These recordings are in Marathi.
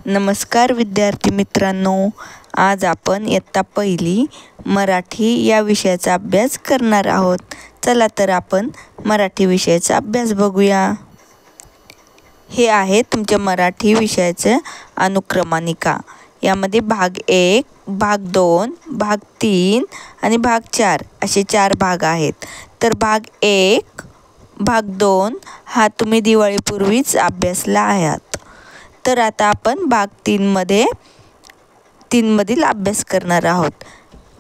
नमस्कार विद्यार्थी मित्रांनो, आज आपण इयत्ता पहिली मराठी या विषयाचा अभ्यास करणार आहोत. चला तर आपण मराठी विषयाचा अभ्यास बघूया. हे आहे तुमच्या मराठी विषयाचे अनुक्रमानिका. यामध्ये भाग 1, भाग 2, भाग 3 आणि भाग 4 असे 4 भाग आहेत. तर भाग 1, भाग 2 हा तुम्ही दिवाळीपूर्वीच अभ्यासला आहात. तर आता आपण भाग 3 मधील अभ्यास करणार आहोत.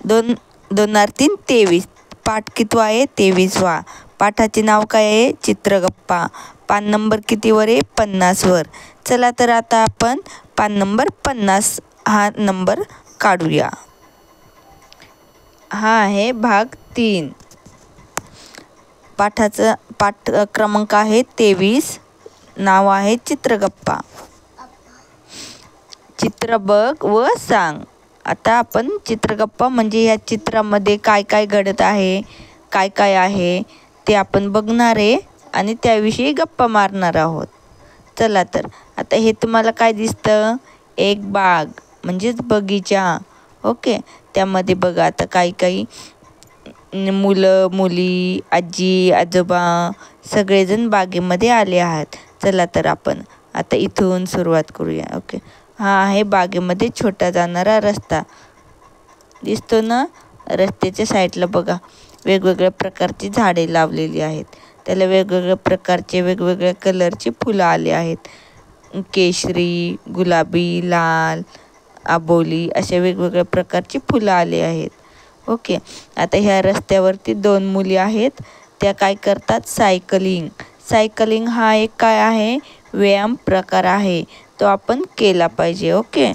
2-3 23. पाठ कितवा आहे? 23वा. पाठाचे नाव काय आहे? चित्रगप्पा. पान नंबर कितीवर आहे? 50 वर. चला तर आता आपण पान नंबर 50 हा नंबर काढूया. हा आहे भाग 3. पाठ क्रमांक आहे 23. नाव आहे चित्रगप्पा. चित्र बघ व सांग. आता आपण चित्रगप्पा म्हणजे या चित्रामध्ये काय काय घडत आहे, काय काय आहे ते आपण बघणार आहे आणि त्याविषयी गप्पा मारणार आहोत. चला तर आता हे तुम्हाला काय दिसतं? एक बाग म्हणजेच बगीचा. ओके. त्यामध्ये बघा आता काही मुलं मुली, आजी आजोबा सगळेजण बागेमध्ये आले आहात. चला तर आपण आता इथून सुरुवात करूया. ओके. हा आहे बागेमध्ये छोटा जाणारा रस्ता. दिसतो ना? रस्त्याच्या साईडला बघा वेगवेगळ्या प्रकारची झाडे लावलेली आहेत. त्याला वेगवेगळ्या प्रकारचे वेगवेगळ्या कलरची फुलं आली आहेत. केशरी, गुलाबी, लाल, आबोली अशा वेगवेगळ्या प्रकारची फुलं आली आहेत. ओके. आता ह्या रस्त्यावरती 2 मुली आहेत. त्या काय करतात? सायकलिंग हा एक काय आहे? व्यायाम प्रकार आहे. तो आपण केला पाहिजे. ओके.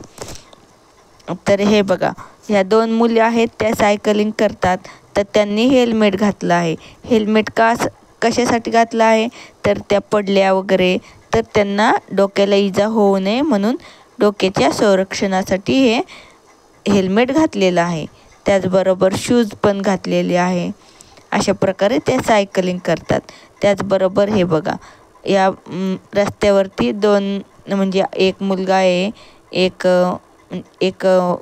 तर हे बघा ह्या 2 मुली आहेत त्या सायकलिंग करतात. तर त्यांनी हेल्मेट घातलं आहे. हेल्मेट कशासाठी घातलं आहे? तर त्या पडल्या वगैरे तर त्यांना डोक्याला इजा होऊ नये म्हणून डोक्याच्या संरक्षणासाठी हे हेल्मेट घातलेलं आहे. त्याचबरोबर शूज पण घातलेले आहे. अशा प्रकारे त्या सायकलिंग करतात. त्याचबरोबर हे बघा या रस्त्यावरती 2 म्हणजे एक मुलगा आहे, एक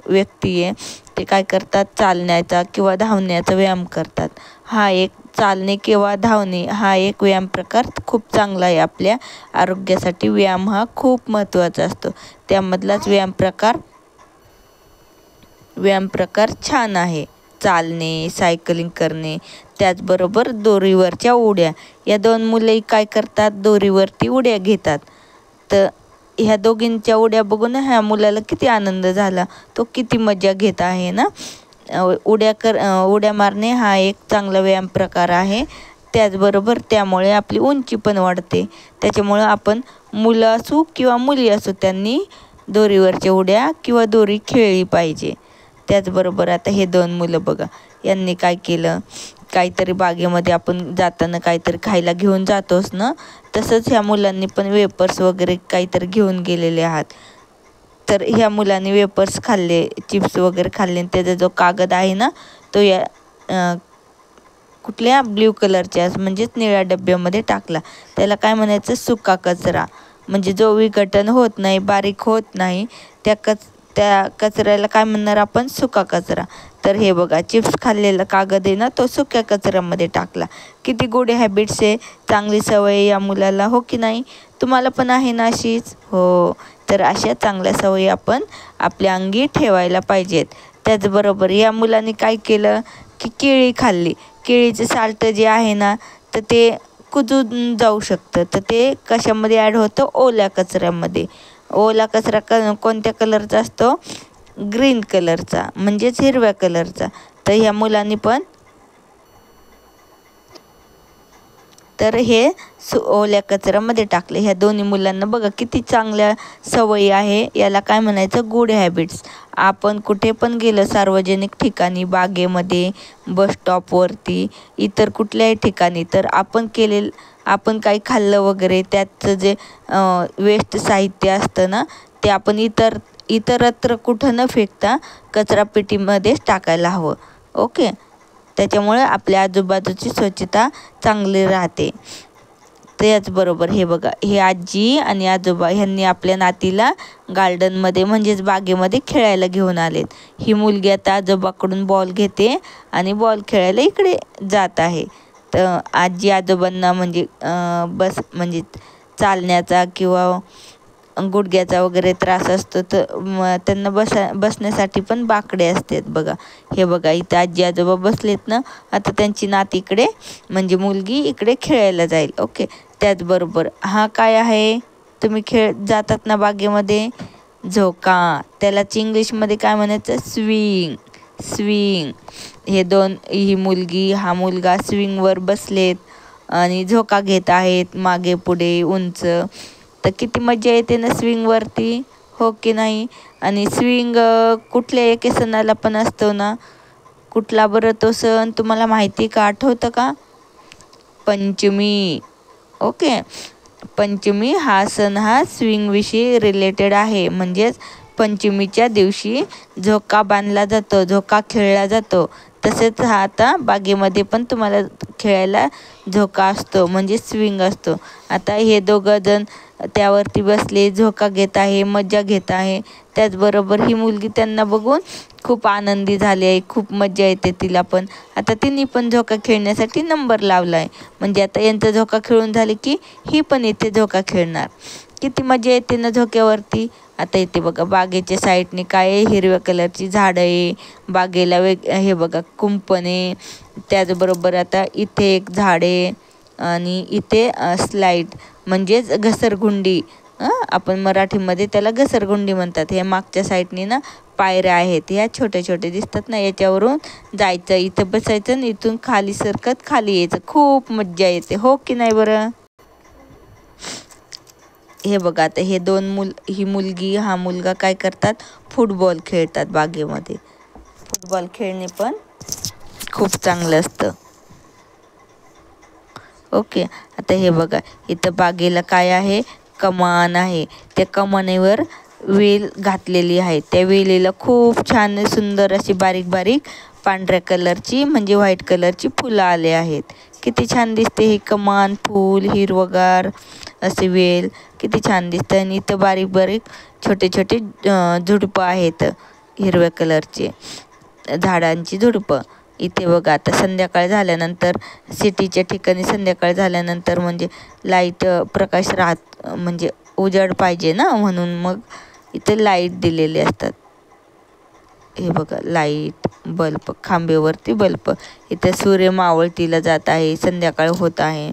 व्यक्ती आहे. ते काय करतात? चालण्याचा किंवा धावण्याचा व्यायाम करतात. हा एक चालणे किंवा धावणे हा एक व्यायाम प्रकार खूप चांगला आहे. आपल्या आरोग्यासाठी व्यायाम हा खूप महत्त्वाचा असतो. त्यामधलाच व्यायाम प्रकार छान आहे. चालणे, सायकलिंग करणे. त्याचबरोबर दोरीवरच्या उड्या. या 2 मुले काय करतात? दोरीवरती उड्या घेतात. तर ह्या दोघींच्या उड्या बघून ह्या मुलाला किती आनंद झाला. तो किती मजा घेत आहे ना. उड्या मारणे हा एक चांगला व्यायाम प्रकार आहे. त्याचबरोबर त्यामुळे आपली उंची पण वाढते. त्याच्यामुळं आपण मुलं असू किंवा मुली असू त्यांनी दोरीवरच्या उड्या किंवा दोरी खेळली पाहिजे. त्याचबरोबर आता हे 2 मुलं बघा यांनी काय केलं? काहीतरी बागेमध्ये आपण जाताना काहीतरी खायला घेऊन जातोच ना, तसंच ह्या मुलांनी पण वेपर्स वगैरे काहीतरी घेऊन गेलेले आहात. तर ह्या मुलांनी वेपर्स खाल्ले, चिप्स वगैरे खाल्ले. त्याचा जो कागद आहे ना तो या कुठल्या ब्ल्यू कलरच्या म्हणजेच निळ्या डब्यामध्ये टाकला. त्याला काय म्हणायचं? सुका कचरा. म्हणजे जो विघटन होत नाही, बारीक होत नाही त्या कचऱ्याला काय म्हणणार आपण? सुका कचरा. तर हे बघा चिप्स खाल्लेला कागद आहे ना तो सुक्या कचऱ्यामध्ये टाकला. किती गुड हॅबिट्स आहे, चांगली सवय या मुलाला, हो की नाही? तुम्हाला पण आहे ना अशीच? हो. तर अशा चांगल्या सवयी आपण आपल्या अंगी ठेवायला पाहिजेत. त्याचबरोबर या मुलांनी काय केलं की केळी खाल्ली. केळीचं साल्ट जे आहे ना तर ते कुजून जाऊ शकतं. तर ते कशामध्ये ॲड होतं? ओल्या कचऱ्यामध्ये. ओला कचरा कोणत्या कलरचा असतो? ग्रीन कलरचा म्हणजेच हिरव्या कलरचा. तर ह्या मुलांनी पण तर हे ओल्या कचऱ्यामध्ये टाकले. ह्या दोन्ही मुलांना बघा किती चांगल्या सवयी आहे. याला काय म्हणायचं? Good habits. आपण कुठे पण गेलं सार्वजनिक ठिकाणी, बागेमध्ये, बस स्टॉपवरती, इतर कुठल्याही ठिकाणी तर आपण काही खाल्लं वगैरे त्याचं जे वेस्ट साहित्य असतं ना ते आपण इतरत्र कुठं न फेकता कचरापेटीमध्येच टाकायला हवं. ओके. त्याच्यामुळे आपल्या आजूबाजूची स्वच्छता चांगली राहते. त्याचबरोबर हे बघा, हे आजी आणि आजोबा ह्यांनी आपल्या नातीला गार्डनमध्ये म्हणजेच बागेमध्ये खेळायला घेऊन आलेत. ही मुलगी आता आजोबाकडून बॉल घेते आणि बॉल खेळायला इकडे जात आहे. तर आजी आजोबांना म्हणजे चालण्याचा किंवा गुडघ्याचा वगैरे त्रास असतो, तर त्यांना बसण्यासाठी पण बाकडे असतात बघा. हे बघा, इथं आजी आजोबा बसलेत ना. आता त्यांची नात इकडे म्हणजे मुलगी इकडे खेळायला जाईल. ओके. त्याचबरोबर हा काय आहे, तुम्ही जातात ना बागेमध्ये, झोका. त्यालाच इंग्लिशमध्ये काय म्हणायचं, स्विंग. ही मुलगी हा मुलगा स्विंगवर बसलेत आणि झोका घेत आहेत मागे पुढे उंच. तर किती मजा येते ना स्विंगवरती, हो की नाही. आणि स्विंग कुठल्या एके सणाला पण असतो ना. कुठला बरं तो सण तुम्हाला माहिती का, आठवतं का? पंचमी. ओके. पंचमी हा सण हा स्विंगविषयी रिलेटेड आहे. म्हणजेच पंचमीच्या दिवशी झोका बांधला जातो, झोका खेळला जातो. तसेच हा आता बागेमध्ये पण तुम्हाला खेळायला झोका असतो, म्हणजे स्विंग असतो. आता हे दोघं जण त्यावरती बसले, झोका घेत आहे, मजा घेत आहे. त्याचबरोबर ही मुलगी त्यांना बघून खूप आनंदी झाली आहे, खूप मजा येते तिला पण. आता तिने पण झोका खेळण्यासाठी नंबर लावला आहे. म्हणजे आता यांचा झोका खेळून झाले की ही पण इथे झोका खेळणार. किती मजा येते ना झोक्यावरती. आता इथे बघा, बागेच्या साईडने काय आहे, हिरव्या कलरची झाडं आहे. बागेला हे बघा, कुंपणे. त्याचबरोबर आता इथे एक झाड आहे आणि इथे स्लाईड म्हणजेच घसरगुंडी. आपण मराठीमध्ये त्याला घसरगुंडी म्हणतात. हे मागच्या साईडने ना पायऱ्या आहेत, ह्या छोटे छोटे दिसतात ना, याच्यावरून जायचं, इथं बसायचं आणि इथून खाली सरकत खाली यायचं. खूप मज्जा येते, हो की नाही बरं. हे बघा, आता हे ही मुलगी हा मुलगा काय करतात, फुटबॉल खेळतात बागेमध्ये. फुटबॉल खेळणे पण खूप चांगलं असतं. ओके. आता हे बघा, इथं बागेला काय आहे, कमान आहे. त्या कमानीवर वेल घातलेली आहे. त्या वेलीला खूप छान सुंदर अशी बारीक बारीक पांढऱ्या कलरची म्हणजे व्हाईट कलरची फुलं आले आहेत. किती छान दिसते ही कमान, फूल, हिरवगार असे वेल, किती छान दिसतं. आणि इथं बारीक बारीक छोटे छोटे झुडपं आहेत, हिरव्या कलरचे झाडांची झुडपं. इथे बघा, आता संध्याकाळ झाल्यानंतर सिटीच्या ठिकाणी संध्याकाळ झाल्यानंतर म्हणजे लाईट प्रकाश म्हणजे उजेड पाहिजे ना, म्हणून मग इथे लाईट दिलेले असतात. हे बघा, लाईट, बल्ब, खांबेवरती बल्ब. इथे सूर्य मावळतीला जात आहे, संध्याकाळ होत आहे.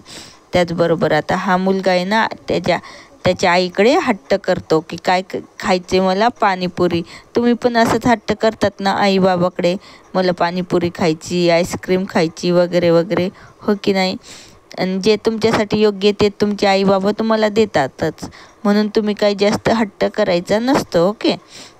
त्याचबरोबर आता हा मुलगा आहे ना, त्याच्या आईकडे हट्ट करतो की काय खायचे, मला पाणीपुरी. तुम्ही पण असंच हट्ट करतात ना आई बाबाकडे, मला पाणीपुरी खायची, आईस्क्रीम खायची वगैरे वगैरे, हो की नाही. आणि जे तुमच्यासाठी योग्य ते तुमचे आई बाबा तुम्हाला देतातच, म्हणून तुम्ही काही जास्त हट्ट करायचा नसतो. ओके.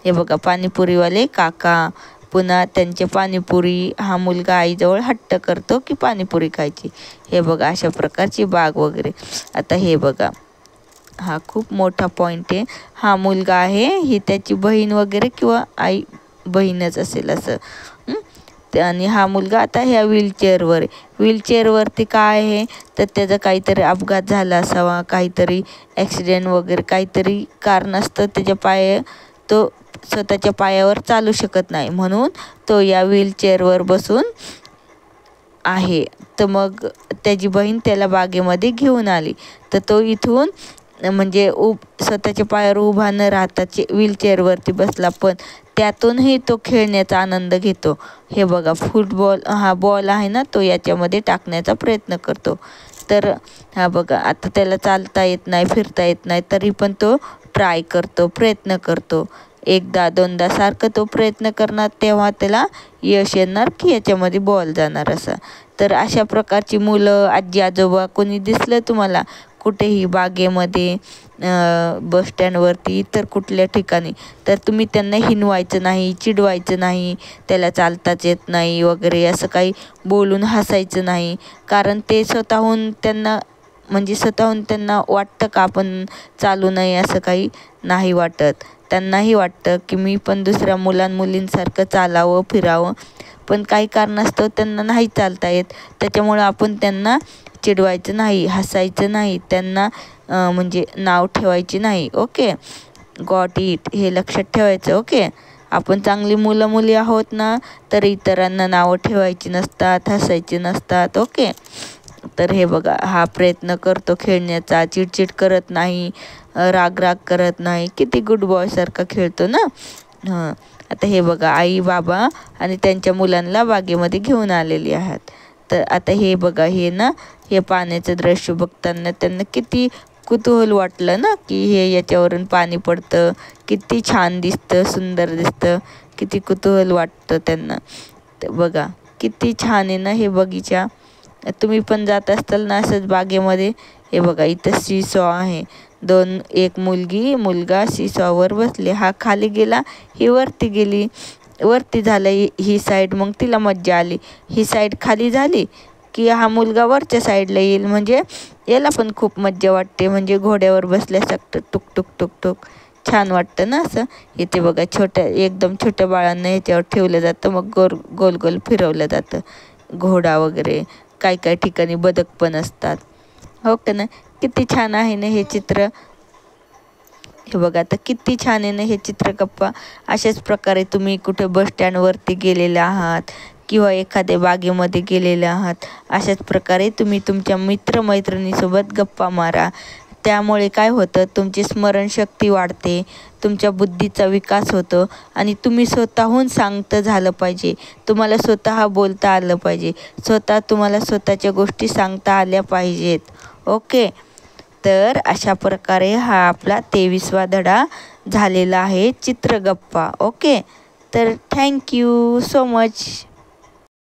हे बघा, पाणीपुरीवाले काका, पुन्हा त्यांचे पाणीपुरी. हा मुलगा आईजवळ हट्ट करतो की पाणीपुरी खायची. हे बघा, अशा प्रकारची बाग वगैरे. आता हे बघा, हा खूप मोठा पॉईंट आहे. हा मुलगा आहे, ही त्याची बहीण वगैरे किंवा आई बहीणच असेल असं. आणि हा मुलगा आता ह्या व्हीलचेअरवर आहे. व्हीलचेअरवरती काय आहे, तर त्याचा काहीतरी अपघात झाला असावा, काहीतरी ॲक्सिडेंट वगैरे काहीतरी कारण असतं. तो स्वतःच्या पायावर चालू शकत नाही, म्हणून तो या व्हीलचेअरवर बसून आहे. तर मग त्याची बहीण त्याला बागेमध्ये घेऊन आली. तर तो इथून म्हणजे स्वतःच्या पायावर उभा न राहता व्हीलचेअरवरती बसला, पण त्यातूनही तो खेळण्याचा आनंद घेतो. हे बघा, फुटबॉल हा बॉल आहे ना, तो याच्यामध्ये टाकण्याचा प्रयत्न करतो. तर हा बघा, आता त्याला चालता येत नाही, फिरता येत नाही, तरी पण तो ट्राय करतो, प्रयत्न करतो. एकदा दोनदा सारखं तो प्रयत्न करणार, तेव्हा त्याला यश येणार की याच्यामध्ये बॉल जाणार असं. तर अशा प्रकारची मुलं, आजी आजोबा कोणी दिसलं तुम्हाला कुठेही बागेमध्ये, बस स्टँडवरती, इतर कुठल्या ठिकाणी, तर तुम्ही त्यांना हिणवायचं नाही, चिडवायचं नाही, त्याला चालताच येत नाही वगैरे असं काही बोलून हसायचं नाही. कारण ते स्वतःहून त्यांना वाटतं का आपण चालू नये, असं काही नाही वाटत. त्यांनाही वाटतं की मी पण दुसऱ्या मुलांसारखं चालावं, फिरावं. पण काही कारणास्तव त्यांना नाही चालता येत. त्याच्यामुळं आपण त्यांना चिडवायचं नाही, हसायचं नाही, त्यांना म्हणजे नाव ठेवायची नाही. ओके, गॉट इट, हे लक्षात ठेवायचं. ओके, आपण चांगली मुलं मुली आहोत ना, तर इतरांना नावं ठेवायची नसतात, हसायची नसतात. ओके, तर हे बघा, हा प्रयत्न करतो खेळण्याचा, चिडचिड करत नाही, राग करत नाही, किती गुड बॉयसारखा खेळतो ना. आता हे बघा, आई बाबा आणि त्यांच्या मुलांना बागेमध्ये घेऊन आलेली आहात. तर आता हे बघा, हे ना, हे पाण्याचं दृश्य बघताना त्यांना किती कुतूहल वाटलं ना, की हे याच्यावरून पाणी पडतं, किती छान दिसतं, सुंदर दिसतं, किती कुतूहल वाटतं त्यांना. तर बघा किती छान आहे ना हे बगीचा. तुम्ही पण जात असताल ना असंच बागेमध्ये. हे बघा, इथं सीसॉ आहे, एक मुलगी मुलगा सीसॉवर बसले. हा खाली गेला, ही वरती गेली. वरती झालं ही साईड, मग तिला मज्जा आली. ही साईड खाली झाली की हा मुलगा वरच्या साईडला येईल, म्हणजे याला पण खूप मज्जा वाटते. म्हणजे घोड्यावर बसल्यासारखं टुक टुक टुक टुक छान वाटतं ना असं. इथे बघा, एकदम छोट्या बाळांना ह्याच्यावर ठेवलं जातं, मग गोल गोल फिरवलं जातं. घोडा वगैरे, काही ठिकाणी बदक पण असतात. हो का ना, किती छान आहे ना हे चित्र. हे बघा, आता किती छान आहे ना हे चित्रगप्पा. अशाच प्रकारे तुम्ही कुठे बस स्टँडवरती गेलेले आहात किंवा एखाद्या बागेमध्ये गेलेले आहात, अशाच प्रकारे तुम्ही तुमच्या मित्रमैत्रिणीसोबत गप्पा मारा. त्यामुळे काय होतं, तुमची स्मरणशक्ती वाढते, तुमच्या बुद्धीचा विकास होतो आणि तुम्ही स्वतःहून सांगतं झालं पाहिजे. तुम्हाला स्वतः बोलता आलं पाहिजे, तुम्हाला स्वतःच्या गोष्टी सांगता आल्या पाहिजेत. ओके, तर अशा प्रकारे हा आपला 23वा धडा झालेला आहे, चित्रगप्पा. ओके, तर थँक्यू सो मच.